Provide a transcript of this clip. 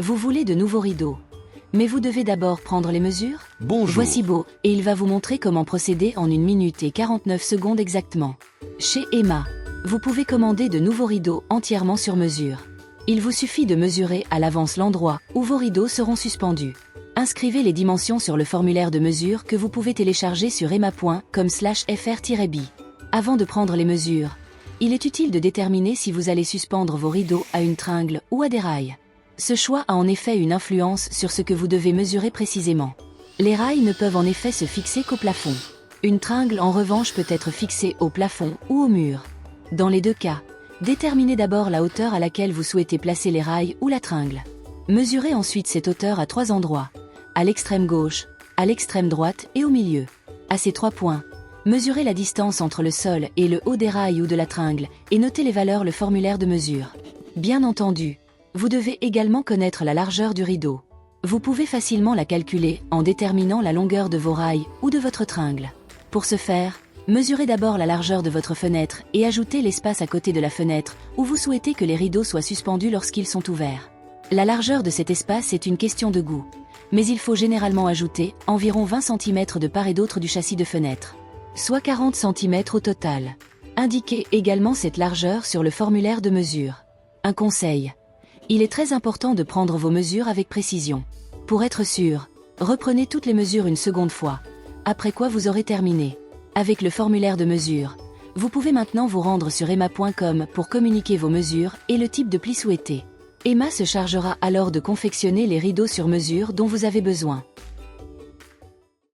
Vous voulez de nouveaux rideaux. Mais vous devez d'abord prendre les mesures. Bonjour. Voici Beau, et il va vous montrer comment procéder en 1 minute et 49 secondes exactement. Chez Emma, vous pouvez commander de nouveaux rideaux entièrement sur mesure. Il vous suffit de mesurer à l'avance l'endroit où vos rideaux seront suspendus. Inscrivez les dimensions sur le formulaire de mesure que vous pouvez télécharger sur emma.com/fr-b. Avant de prendre les mesures, il est utile de déterminer si vous allez suspendre vos rideaux à une tringle ou à des rails. Ce choix a en effet une influence sur ce que vous devez mesurer précisément. Les rails ne peuvent en effet se fixer qu'au plafond. Une tringle en revanche peut être fixée au plafond ou au mur. Dans les deux cas, déterminez d'abord la hauteur à laquelle vous souhaitez placer les rails ou la tringle. Mesurez ensuite cette hauteur à 3 endroits, à l'extrême gauche, à l'extrême droite et au milieu. À ces 3 points, mesurez la distance entre le sol et le haut des rails ou de la tringle et notez les valeurs le formulaire de mesure. Bien entendu, vous devez également connaître la largeur du rideau. Vous pouvez facilement la calculer en déterminant la longueur de vos rails ou de votre tringle. Pour ce faire, mesurez d'abord la largeur de votre fenêtre et ajoutez l'espace à côté de la fenêtre où vous souhaitez que les rideaux soient suspendus lorsqu'ils sont ouverts. La largeur de cet espace est une question de goût, mais il faut généralement ajouter environ 20 cm de part et d'autre du châssis de fenêtre, soit 40 cm au total. Indiquez également cette largeur sur le formulaire de mesure. Un conseil. Il est très important de prendre vos mesures avec précision. Pour être sûr, reprenez toutes les mesures une seconde fois, après quoi vous aurez terminé. Avec le formulaire de mesure, vous pouvez maintenant vous rendre sur emma.com pour communiquer vos mesures et le type de pli souhaité. Emma se chargera alors de confectionner les rideaux sur mesure dont vous avez besoin.